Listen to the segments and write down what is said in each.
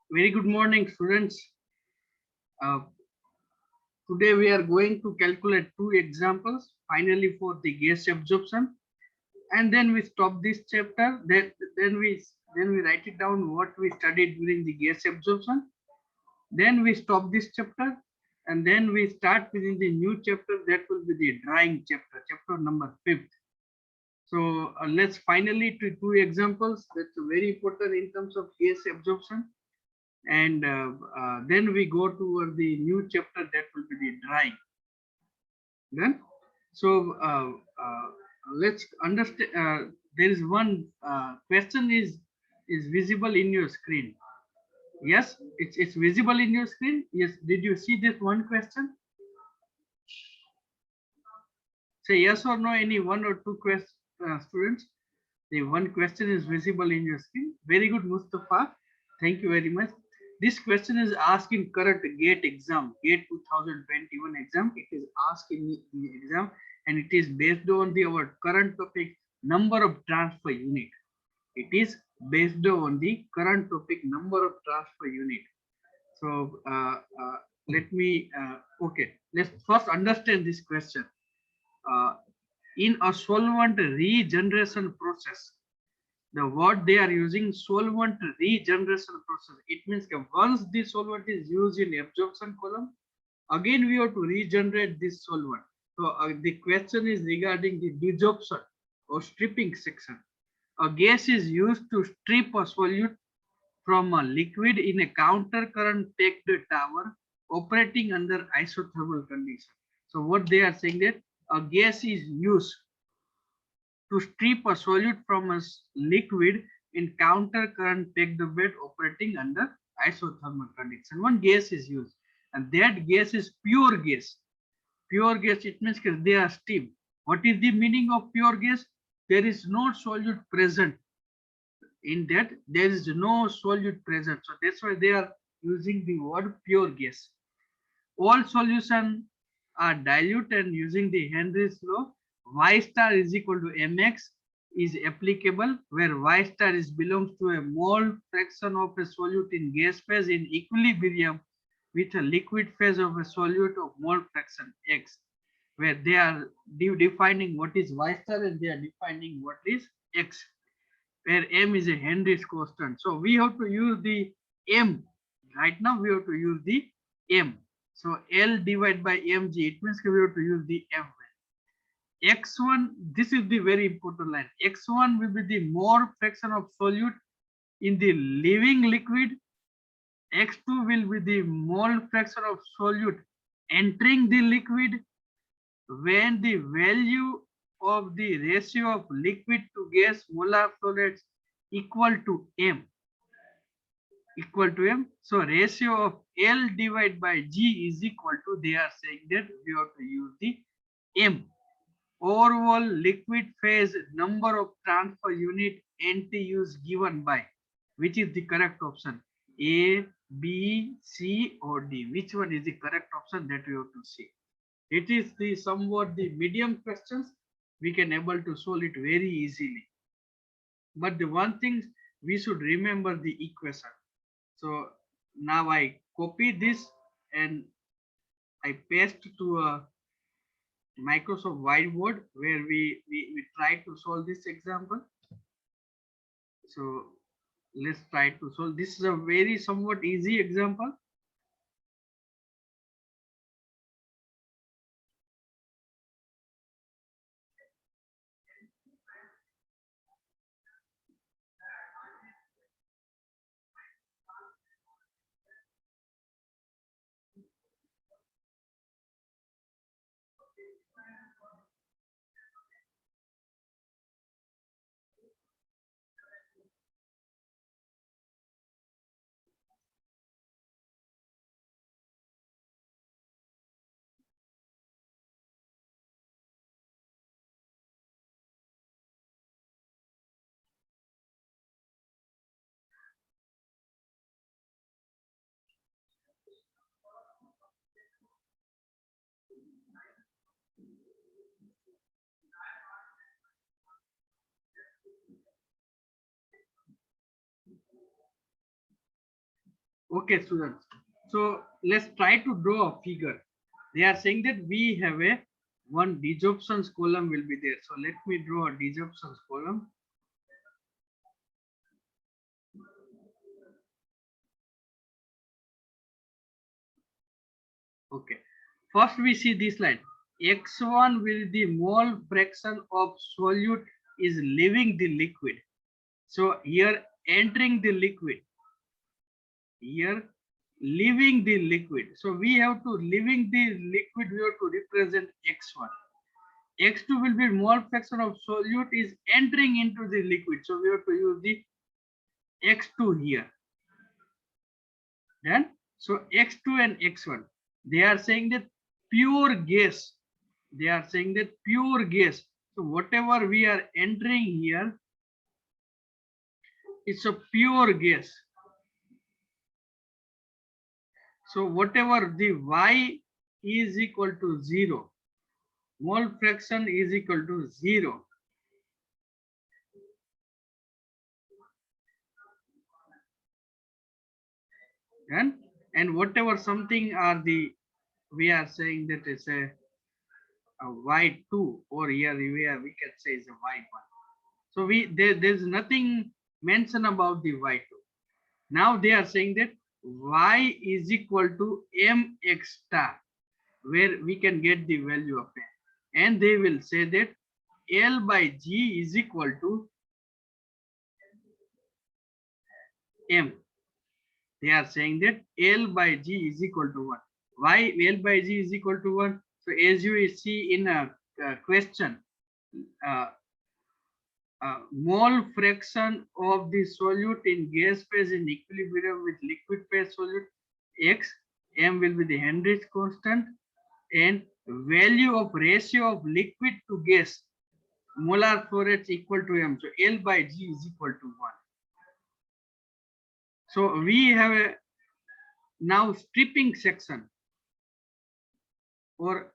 Very good morning, students. Today we are going to calculate two examples finally for the gas absorption, and then we stop this chapter. Then we write it down what we studied during the gas absorption. Then we stop this chapter, and then we start within the new chapter that will be the drying chapter, chapter number 5th. So let's finally to two examples that's very important in terms of gas absorption, and then we go toward the new chapter that will be the drying. Then, so let's understand. There is one question is visible in your screen. Yes, it's visible in your screen. Yes, did you see this one question? Say yes or no. Any one or two questions, students. The one question is visible in your screen. Very good, Mustafa. Thank you very much. This question is asked in current GATE exam, GATE 2021 exam. It is asked in the exam, and it is based on our current topic, number of transfer unit. It is based on the current topic, number of transfer unit. So let me, okay, let's first understand this question. In a solvent regeneration process, the word they are using, solvent regeneration process, it means that once the solvent is used in absorption column, again we have to regenerate this solvent. So the question is regarding the desorption or stripping section. A gas is used to strip a solute from a liquid in a counter current packed tower operating under isothermal condition. So what they are saying that a gas is used to strip a solute from a liquid in counter current packed bed operating under isothermal condition. One gas is used, and that gas is pure gas. Pure gas, it means they are steam. What is the meaning of pure gas? There is no solute present. In that, there is no solute present. So that's why they are using the word pure gas. All solutions are dilute, and using the Henry's law, Y star is equal to mx is applicable, where Y star is belongs to a mole fraction of a solute in gas phase in equilibrium with a liquid phase of a solute of mole fraction x, where they are defining what is Y star and they are defining what is x, where m is a Henry's constant. So we have to use the m. Right now we have to use the m. So L divided by mg, it means we have to use the m. X1, this is the very important line. X1 will be the mole fraction of solute in the living liquid. X2 will be the mole fraction of solute entering the liquid when the value of the ratio of liquid to gas molar flow rates equal to m. So ratio of L divided by G is equal to, they are saying that we have to use the m. Overall liquid phase number of transfer unit NTUs given by, which is the correct option? A, B, C or D? Which one is the correct option? That we have to see. It is the somewhat the medium questions. we can able to solve it very easily. But the one thing we should remember the equation. So now I copy this and I paste to a Microsoft Whiteboard where we try to solve this example. So let's try to solve. This is a very somewhat easy example. Okay, students. So let's try to draw a figure. They are saying that we have a one disjunction column will be there. So let me draw a disjunction column. Okay. First we see this line. X1 will the mole fraction of solute is leaving the liquid. So here entering the liquid. Here leaving the liquid. So we have to leaving the liquid, we have to represent X1. X2 will be mole fraction of solute is entering into the liquid. So we have to use the X2 here. Then, so X2 and X1, they are saying that pure gas. They are saying that pure gas. So whatever we are entering here, it's a pure gas. So whatever the Y is equal to 0, mole fraction is equal to 0. And whatever something are the, we are saying that it's a Y2, or here we can say is a Y1. So there's nothing mentioned about the Y2. Now they are saying that Y is equal to mx star, where we can get the value of n. And they will say that L by G is equal to M. They are saying that L by G is equal to 1. Why L by G is equal to 1? So as you see in a question, uh, mole fraction of the solute in gas phase in equilibrium with liquid phase solute X, M will be the Henry's constant, and value of ratio of liquid to gas molar flow rate equal to M. So L by G is equal to 1. So we have a now stripping section, or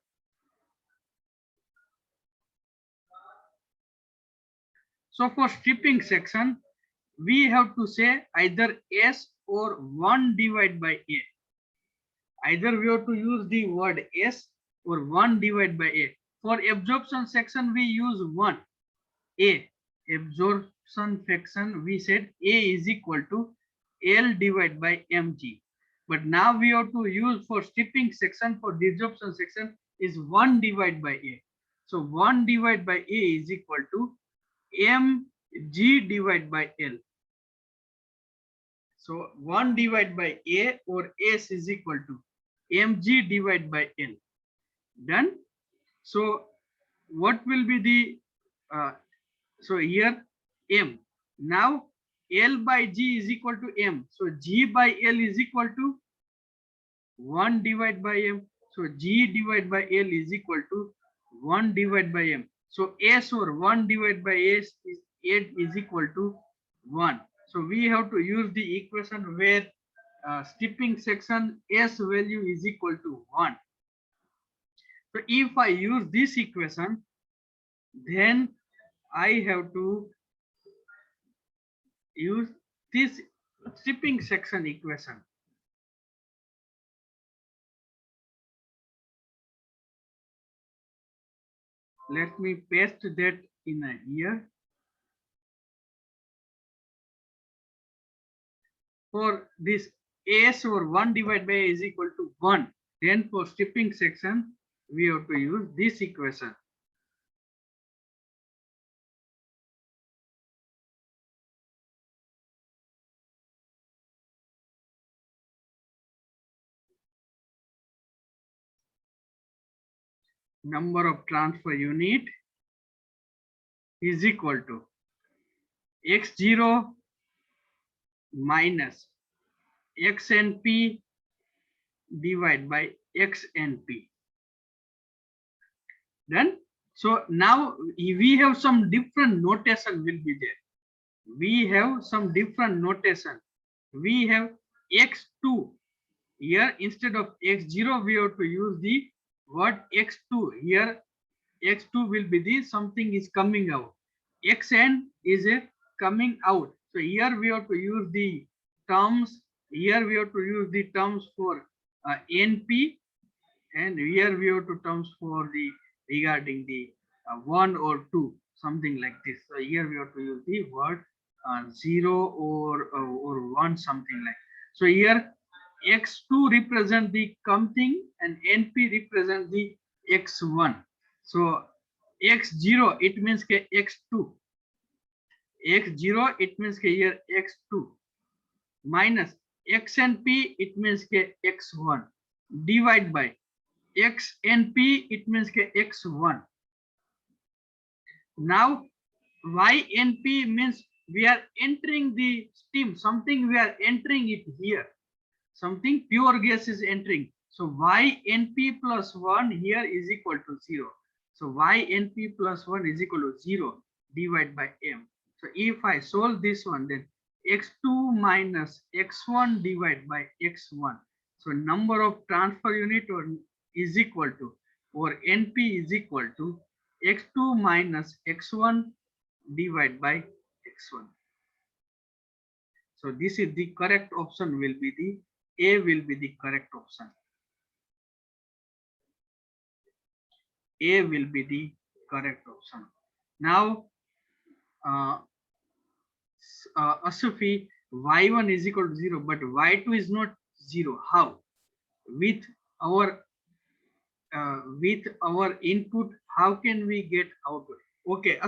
so for stripping section, we have to say either S or 1 divided by A. Either we have to use the word S or 1 divided by A. For absorption section, we use 1. A. Absorption fraction, we said A is equal to L divided by mg. But now we have to use for stripping section, for desorption section is 1 divided by A. So 1 divided by A is equal to mg divided by L. So 1 divided by A or S is equal to mg divided by L. Done. So what will be the so here M. Now L by G is equal to M. So G by L is equal to 1 divided by M. So G divided by L is equal to 1 divided by M. So S or 1 divided by S is 8 is equal to 1. So we have to use the equation where stripping section S value is equal to 1. So if I use this equation, then I have to use this stripping section equation. Let me paste that in a here. For this s over 1 divided by a is equal to 1, then for stripping section we have to use this equation. Number of transfer unit is equal to x0 minus xnp divided by xnp. Then, so now we have some different notation will be there. We have some different notation. We have x2 here instead of x0 we have to use the word x2 here. X2 will be the something is coming out, xn is a coming out. So here we have to use the terms, here we have to use the terms for np, and here we have to terms for the regarding the 1 or 2, something like this. So here we have to use the word 0 or 1, something like. So here x2 represent the something and np represent the x1. So x0 it means x2, x0 it means here x2 minus xnp it means x1 divide by xnp it means x1. Now ynp means we are entering the steam, something we are entering it here, something pure gas is entering. So ynp plus 1 here is equal to 0. So ynp plus 1 is equal to 0 divided by m. So if I solve this one, then x2 minus x1 divided by x1. So number of transfer unit is equal to, or np is equal to x2 minus x1 divided by x1. So this is the correct option will be the A will be the correct option. A will be the correct option. Now, Asufi, y1 is equal to 0, but y2 is not 0. How? With our input, how can we get output? Okay,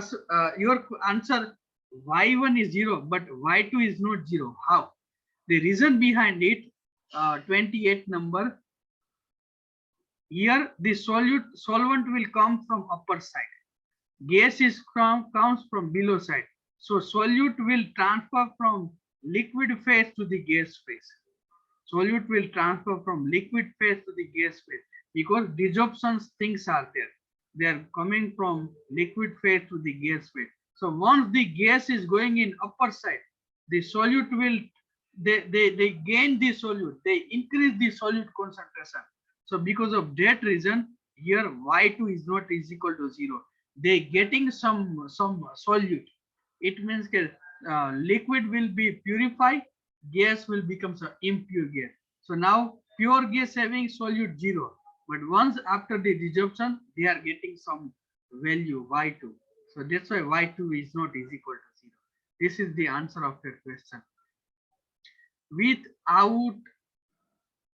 your answer y1 is 0, but y2 is not 0. How? The reason behind it, 28 number. Here the solvent will come from upper side. Gas is comes from below side. So solute will transfer from liquid phase to the gas phase. Solute will transfer from liquid phase to the gas phase because desorption things are there. They are coming from liquid phase to the gas phase. So once the gas is going in upper side, the solute will they gain the solute, they increase the solute concentration. So because of that reason, here y2 is not is equal to 0. They getting some solute. It means liquid will be purified, gas will become some impure gas. So now pure gas having solute 0, but once after the desorption, they are getting some value y2. So that's why y2 is not is equal to 0. This is the answer of that question.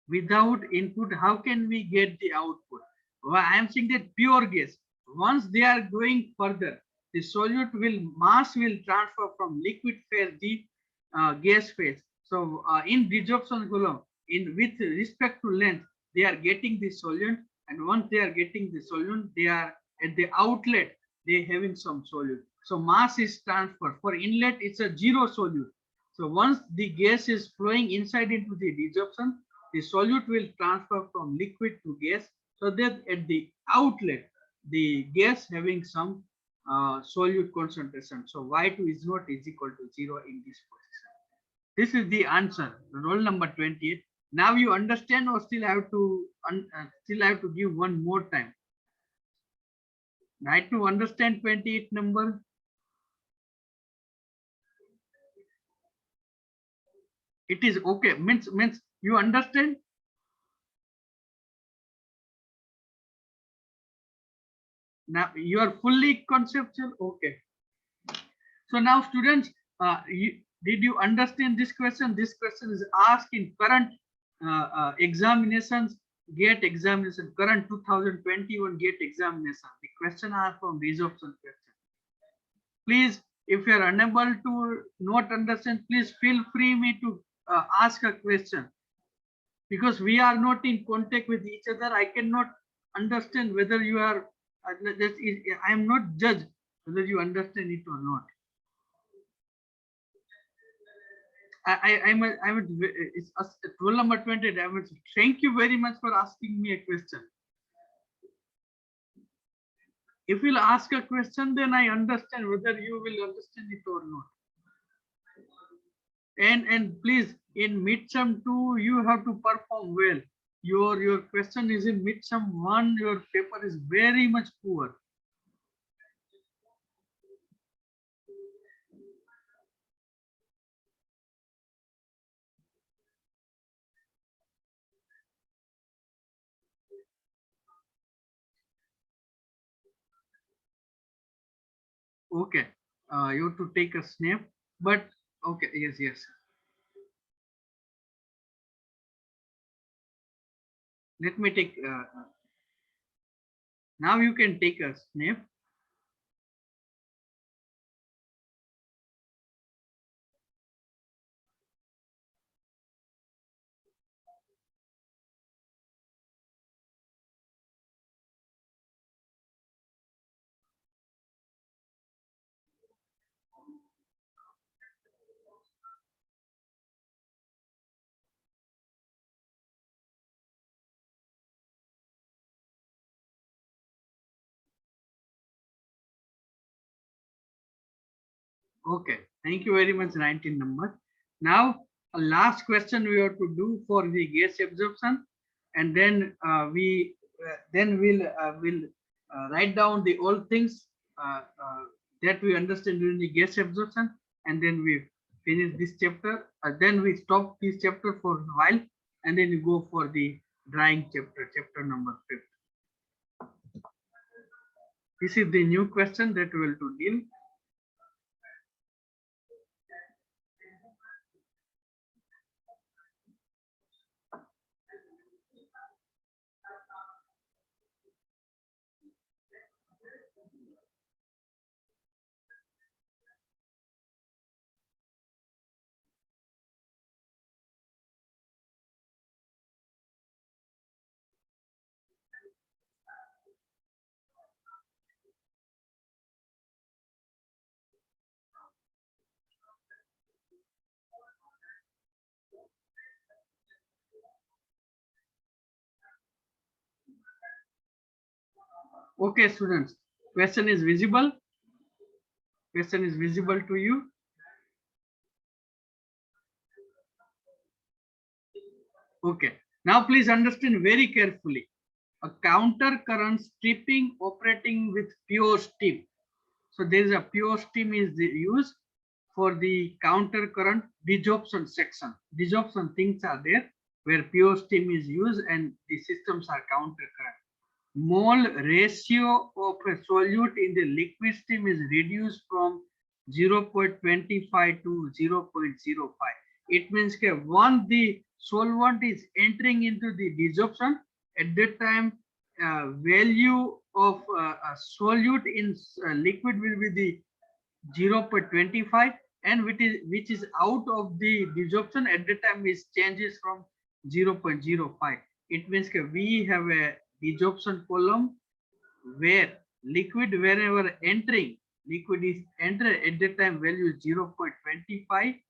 Without input, how can we get the output? Well, I am saying that pure gas, once they are going further, the solute mass will transfer from liquid phase the gas phase. So in desorption column, with respect to length, they are getting the solute, and once they are getting the solute, they are at the outlet, they having some solute. So mass is transferred. For inlet, it's a 0 solute. So once the gas is flowing inside into the desorption, the solute will transfer from liquid to gas, so that at the outlet, the gas having some solute concentration. So y2 is not is equal to 0 in this position. This is the answer, roll number 28. Now you understand, or still I have to give one more time? Try to understand 28 number. It is okay. Means you understand. Now you are fully conceptual. Okay. So now students, did you understand this question? This question is asked in current examinations, GATE examination, current 2021 GATE examination. The question are from resorption question. Please, if you are unable to not understand, please feel free me to ask a question, because we are not in contact with each other. I cannot understand whether you are. I am not judge whether you understand it or not. It's rule number 20. Thank you very much for asking me a question. If you'll ask a question, then I understand whether you will understand it or not. And please, in midterm 2, you have to perform well. Your question is in midterm 1, your paper is very much poor. Okay, you have to take a snap, but okay, yes. Let me take, now you can take a snap. Okay, thank you very much, 19 number. Now, a last question we have to do for the gas absorption, and then we'll write down the all things that we understand during the gas absorption, and then we finish this chapter. Then we stop this chapter for a while, and then we go for the drying chapter, chapter number 5. This is the new question that we will to deal. Okay, students, question is visible. Question is visible to you. Okay, now please understand very carefully. A counter current stripping operating with pure steam. So there is a pure steam is used for the counter current desorption section. Desorption things are there where pure steam is used and the systems are counter current. Mole ratio of a solute in the liquid stream is reduced from 0.25 to 0.05. It means that once the solvent is entering into the desorption, at that time value of a solute in liquid will be the 0.25, and which is out of the desorption at the time is changes from 0.05. It means that we have a desorption column where liquid wherever entering, liquid is entered at that time value is 0.25.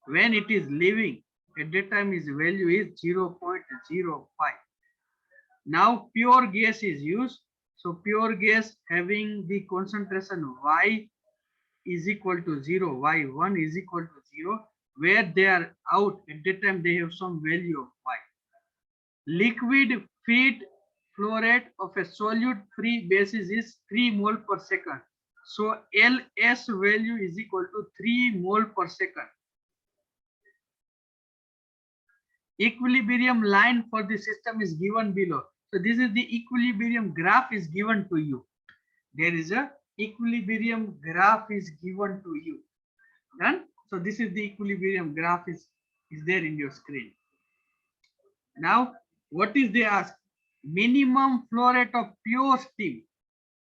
When it is leaving at that time its value is 0.05. Now pure gas is used. So pure gas having the concentration Y is equal to 0, Y1 is equal to 0, where they are out at that time they have some value of Y. Liquid feed flow rate of a solute free basis is 3 mole per second. So LS value is equal to 3 mole per second. Equilibrium line for the system is given below. So this is the equilibrium graph is given to you. There is a equilibrium graph is given to you. Done? So this is the equilibrium graph is there in your screen. Now, what is they ask? Minimum flow rate of pure steam.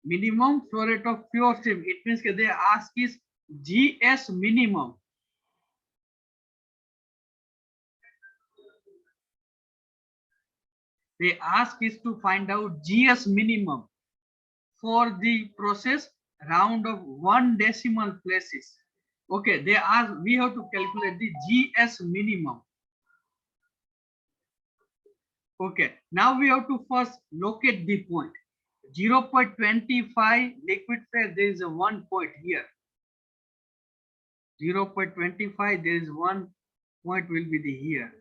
Minimum flow rate of pure steam. It means that they ask is GS minimum. They ask is to find out GS minimum for the process round of 1 decimal places. Okay, they ask, we have to calculate the GS minimum. Okay, now we have to first locate the point. 0.25 liquid phase, there is a 1 point here. 0.25, there is 1 point will be the here.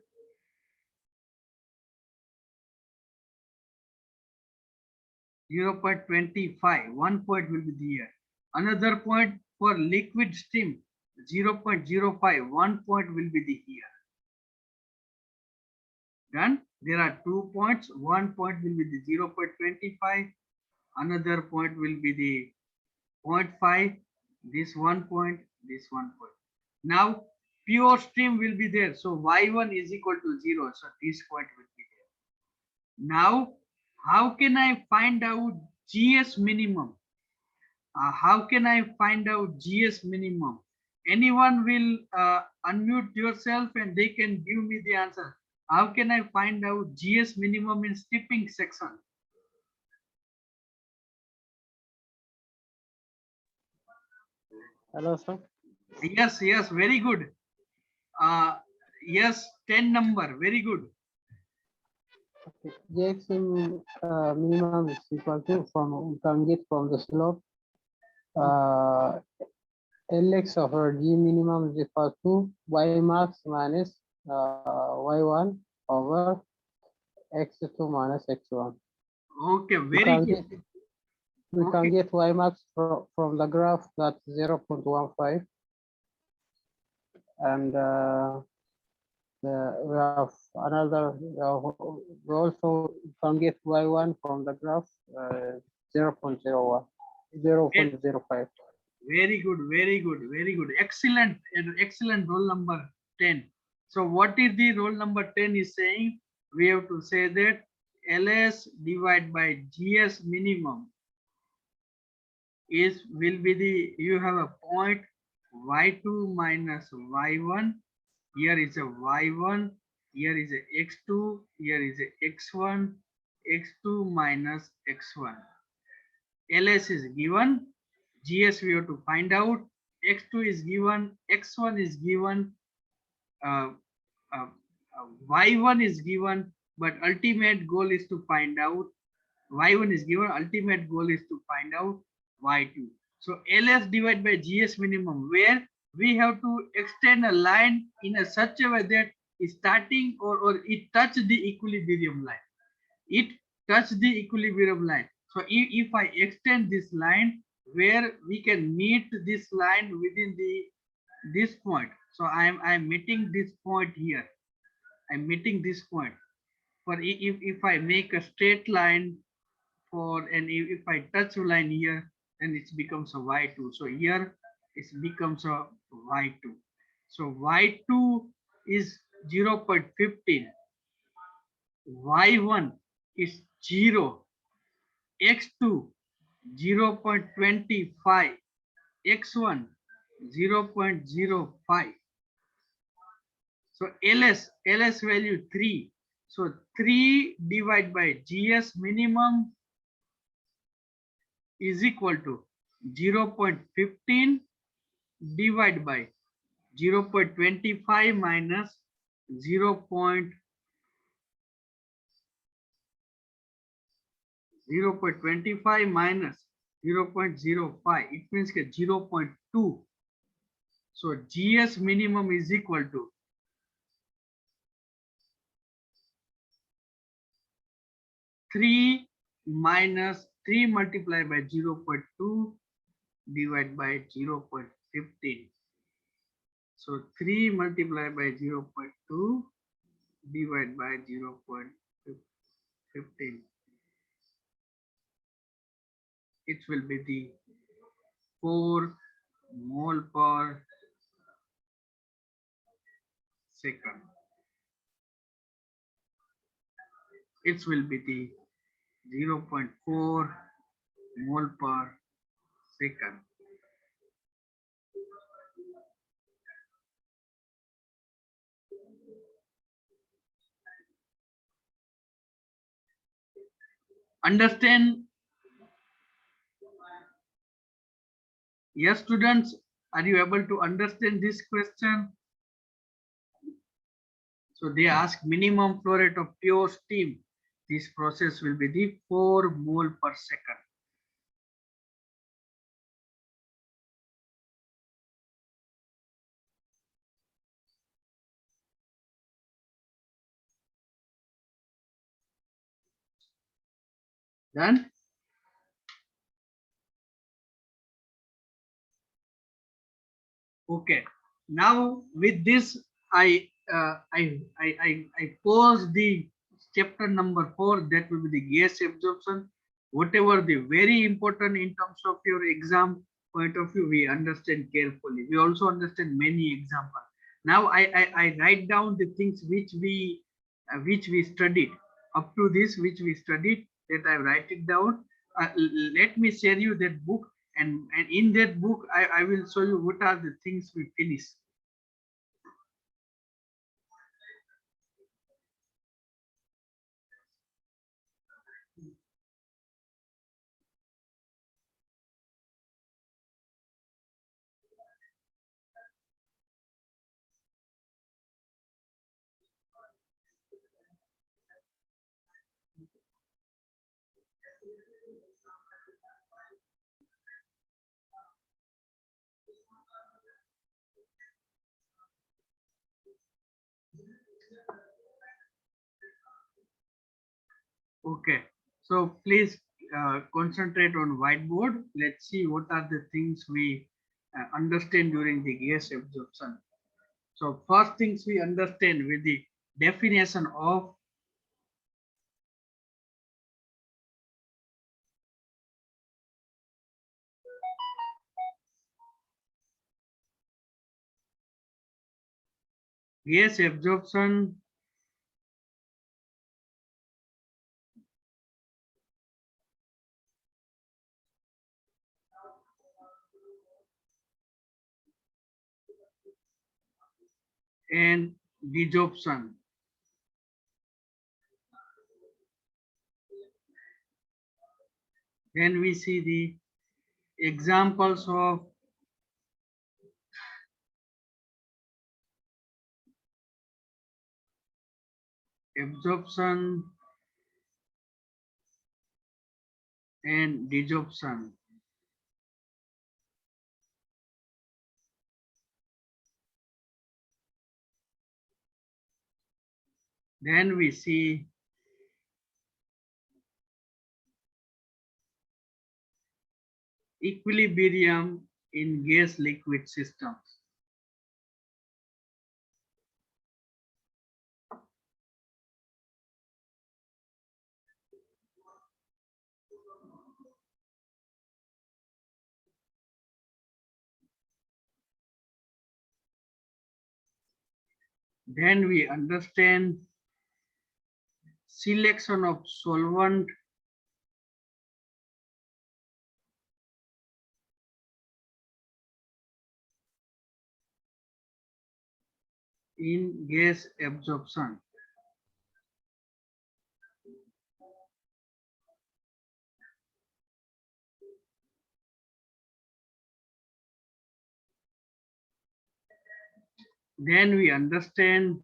.25, 1 point will be here. Another point for liquid steam, 0.05, 1 point will be the here. Done. There are 2 points. 1 point will be the 0.25. Another point will be the 0.5. This 1 point. This 1 point. Now pure stream will be there. So y1 is equal to 0. So this point will be there. Now how can I find out GS minimum? How can I find out GS minimum? Anyone will unmute yourself and they can give me the answer. How can I find out GS minimum in steeping section? Hello, sir. Yes, very good. Yes, 10 number, very good. Okay. GX minimum is equal to, we can get from the slope, Lx over G minimum is equal to Y max minus Y1 over X2 minus X1. Okay, very good. We can get Y max from the graph, that's 0.15. And we have another, we also can get Y1 from the graph, 0.01, 0.05. Very good, very good, very good. Excellent, excellent roll number 10. So what is the roll number 10 is saying? We have to say that LS divided by GS minimum is will be the, you have a point y2 minus y1. Here is a y1, here is a x2, here is a x1, x2 minus x1. LS is given, GS we have to find out, x2 is given, x1 is given, y1 is given, but ultimate goal is to find out, y1 is given, ultimate goal is to find out y2. So LS divided by GS minimum, where we have to extend a line in a such a way that is starting or it touch the equilibrium line. It touch the equilibrium line. So if I extend this line where we can meet this line within this point. So I'm meeting this point here. I'm meeting this point. For if I make a straight line for, and if I touch a line here, then it becomes a y2. So here it becomes a y2. So y2 is 0.15. y1 is 0. x2 0.25. x1 0.05. So LS value 3. So 3 divided by GS minimum is equal to 0.15 divided by 0.25 minus 0.25. minus 0.05. It means 0.2. So GS minimum is equal to 3 minus 3 multiplied by 0.2 divided by 0.15. So 3 multiplied by 0.2 divided by 0.15. It will be the 4 mole per second. It will be the 0.4 mole per second. Understand? Yes, students, are you able to understand this question? So they ask minimum flow rate of pure steam. This process will be the 4 mole per second. Done? Okay. Now with this, I pause the chapter number 4. That will be the gas absorption. Whatever the very important in terms of your exam point of view, we understand carefully. We also understand many examples. Now I write down the things which we studied up to this, which we studied. That I write it down. Let me share you that book, and in that book I will show you what are the things we finish. Okay, so please concentrate on whiteboard. Let's see what are the things we understand during the gas absorption. So first things we understand with the definition of gas absorption and desorption. Then we see the examples of absorption and desorption. Then we see equilibrium in gas liquid systems. Then we understand selection of solvent in gas absorption. Then we understand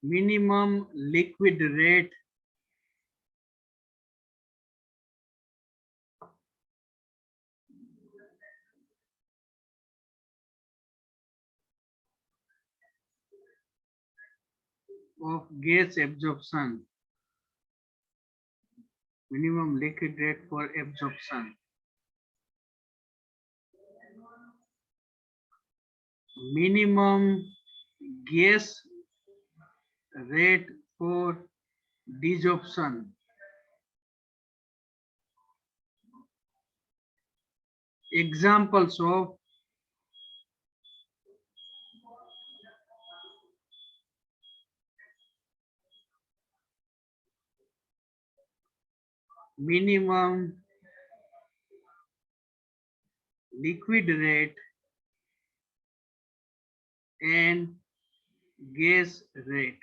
minimum liquid rate of gas absorption. Minimum liquid rate for absorption. Minimum gas rate for desorption. Examples of minimum liquid rate and gas rate.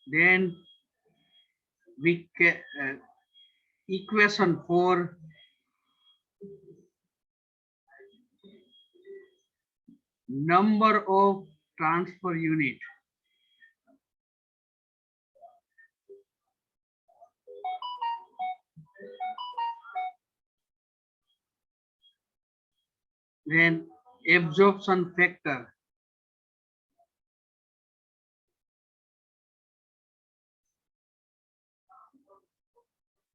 Then we can equation for number of transfer unit. Then absorption factor.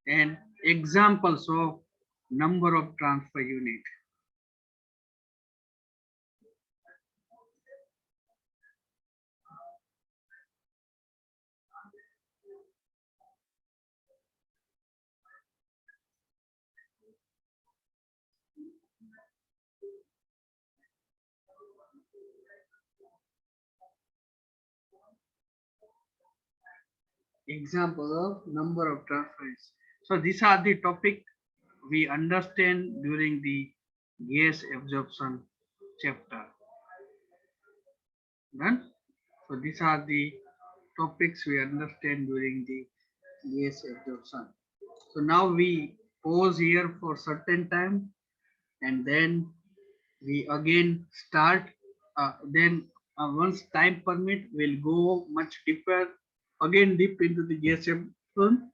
And examples of number of transfer unit. Example of number of transfers. So these are the topic we understand during the gas absorption chapter. Done? So these are the topics we understand during the gas absorption. So now we pause here for certain time and then we again start. Then once time permit, we'll go much deeper, again deep into the gas absorption.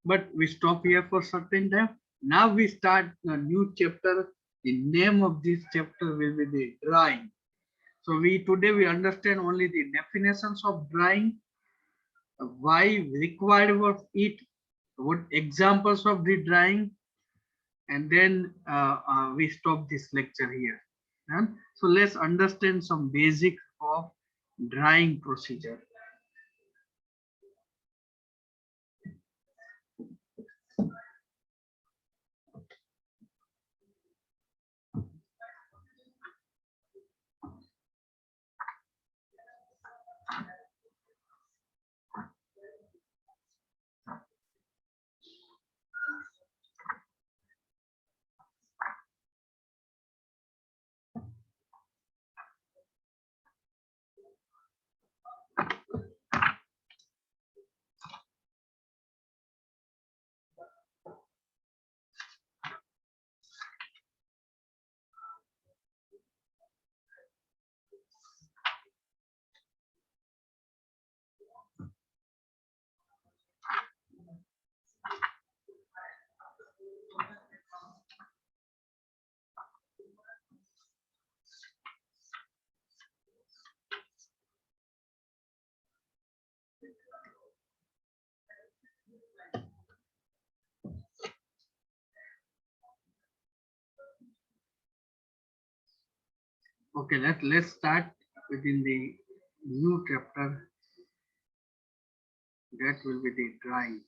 But we stop here for certain time. Now we start a new chapter. The name of this chapter will be the drying. So today we understand only the definitions of drying, why required of it, what examples of the drying, and then we stop this lecture here. So let's understand some basic of drying procedure. Okay, let's start within the new chapter. That will be the drying.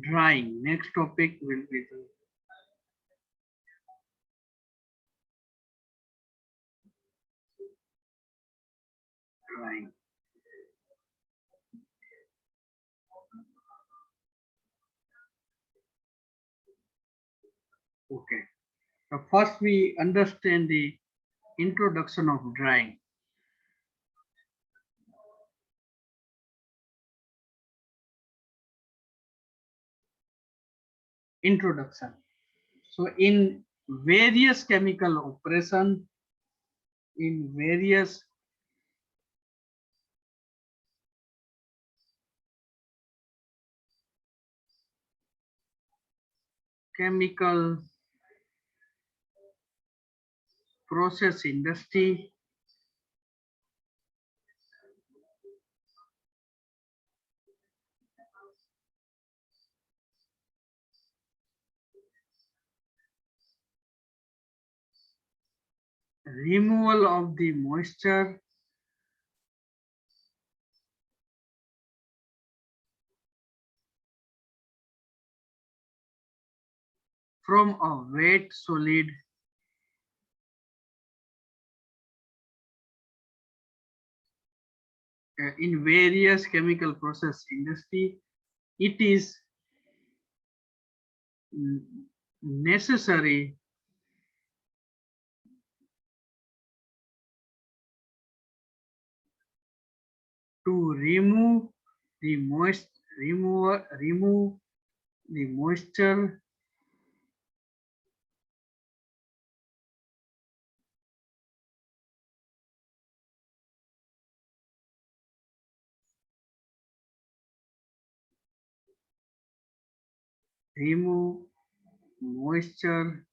drying. Next topic will be the drying. Okay. So first we understand the introduction of drying. Introduction. So in various chemical operation, in various chemical process industry, removal of the moisture from a wet solid in various chemical process industry, it is necessary to remove the remove the moisture remove moisture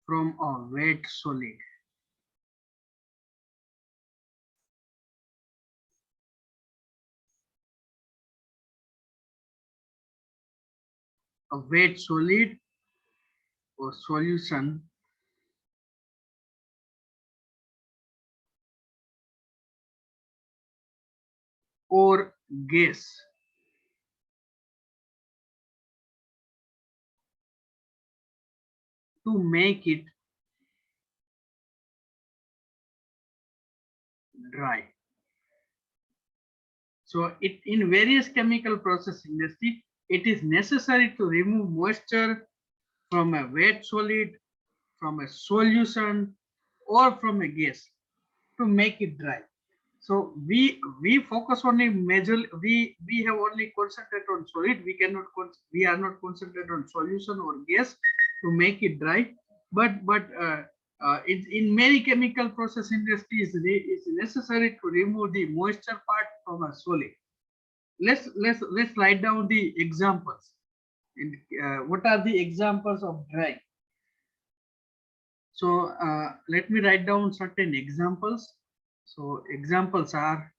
from a wet solid. A wet solid or solution or gas to make it dry. So it in various chemical process industry, it is necessary to remove moisture from a wet solid, from a solution, or from a gas to make it dry. So we focus only major we have only concentrate on solid. We are not concentrate on solution or gas to make it dry. But in many chemical process industries, it is necessary to remove the moisture part from a solid. Let's write down the examples. And what are the examples of drying? So let me write down certain examples. So examples are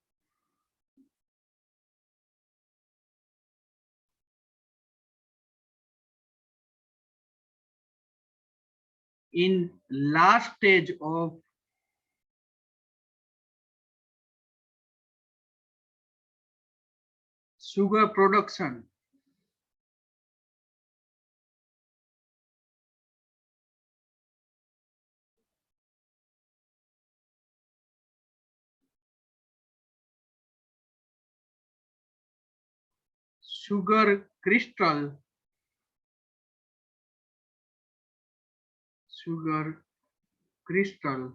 in last stage of sugar production, sugar sugar crystal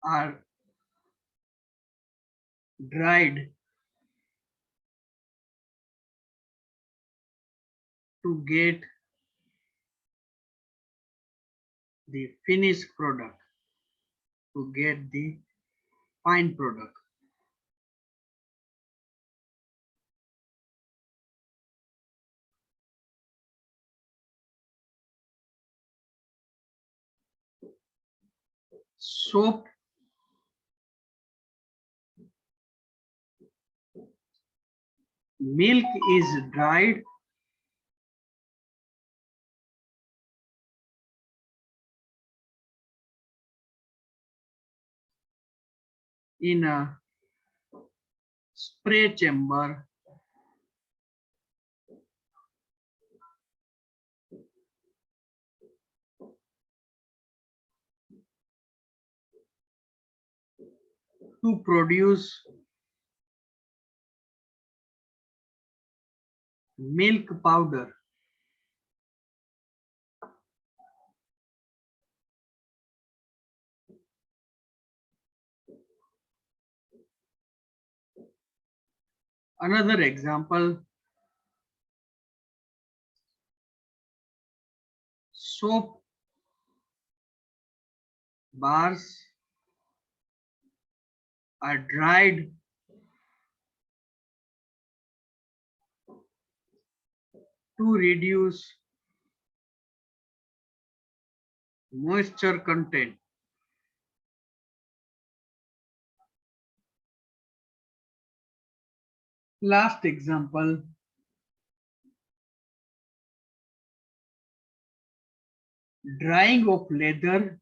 are dried to get the finished product, to get the fine product. Soap milk is dried in a spray chamber to produce milk powder. Another example, soap bars are dried to reduce moisture content. Last example, drying of leather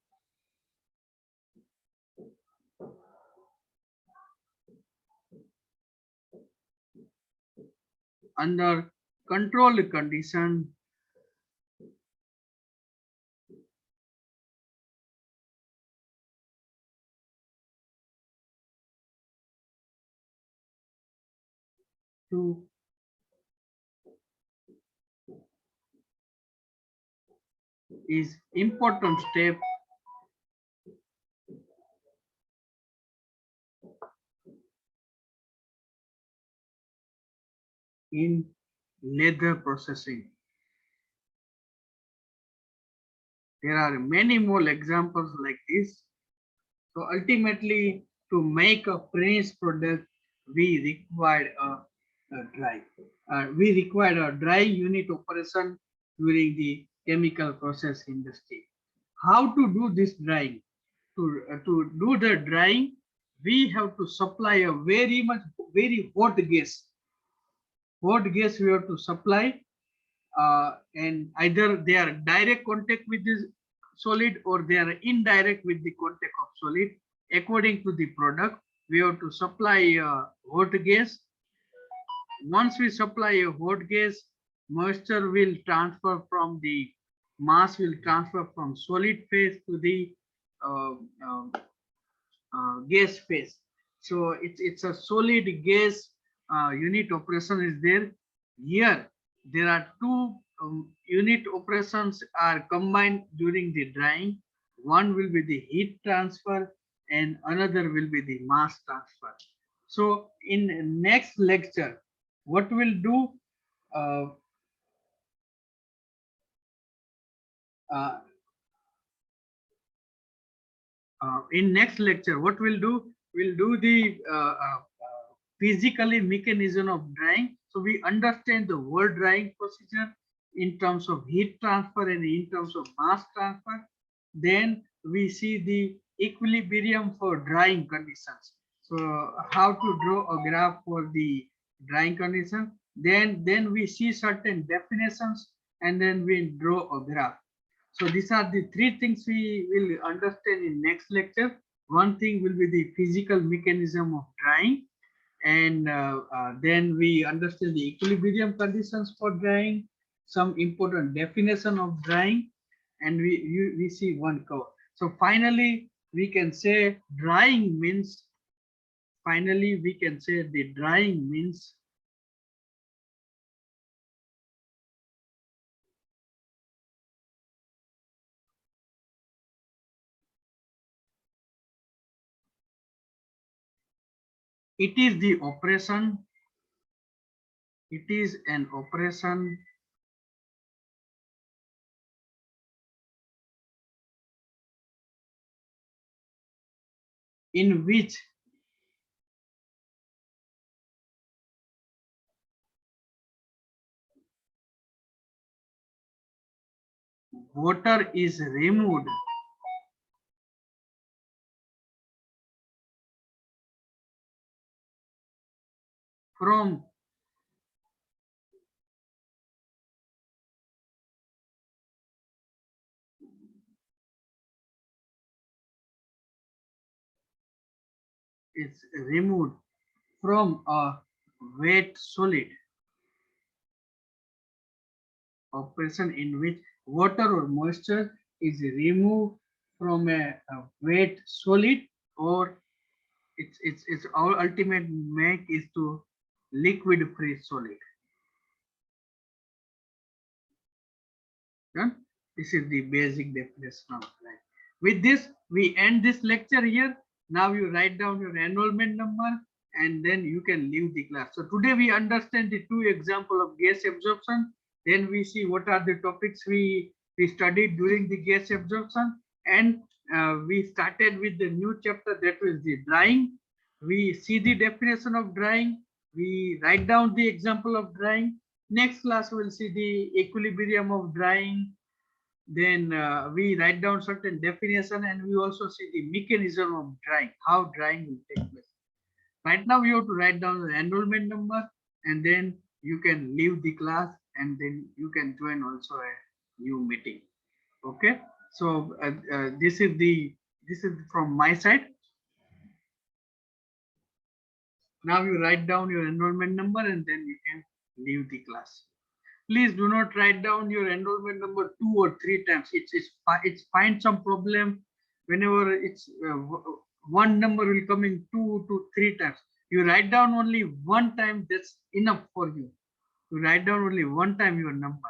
under controlled condition to is important step in leather processing. There are many more examples like this. So ultimately, to make a finished product, we require a dry. We require a dry unit operation during the chemical process industry. How to do this drying? To do the drying, we have to supply a very hot gas. Hot gas we have to supply, and either they are direct contact with this solid or they are indirect with the contact of solid. According to the product, we have to supply hot gas. Once we supply a hot gas, moisture will transfer from the mass will transfer from solid phase to the uh, uh, gas phase. So it's a solid gas unit operation is there. Here there are two unit operations are combined during the drying. One will be the heat transfer and another will be the mass transfer. So in next lecture, what we'll do, uh, uh, in next lecture, what we'll do the physically mechanism of drying. So we understand the whole drying procedure in terms of heat transfer and in terms of mass transfer. Then we see the equilibrium for drying conditions. So how to draw a graph for the drying condition. Then we see certain definitions and then we draw a graph. So these are the three things we will understand in next lecture. One thing will be the physical mechanism of drying, and then we understand the equilibrium conditions for drying, some important definition of drying, and we see one curve. So finally, we can say drying means. Finally, we can say the drying means it is the operation. It is an operation in which water is removed from is removed from a wet solid, operation in which water or moisture is removed from a wet solid, or its our ultimate make is to liquid free solid. Done? This is the basic definition of drying. With this, we end this lecture here. Now you write down your enrollment number and then you can leave the class. So today we understand the two example of gas absorption. Then we see what are the topics we studied during the gas absorption, and we started with the new chapter, that was the drying. We see the definition of drying. We write down the example of drying. Next class we'll see the equilibrium of drying. Then we write down certain definition, and we also see the mechanism of drying, how drying will take place. Right now you have to write down the enrollment number, and then you can leave the class, and then you can join also a new meeting. Okay, so this is from my side. Now you write down your enrollment number and then you can leave the class. Please do not write down your enrollment number 2 or 3 times. It's find some problem whenever it's one number will come in 2 to 3 times. You write down only one time, that's enough for you. You write down only one time your number.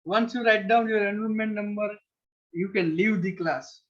Once you write down your enrollment number, you can leave the class.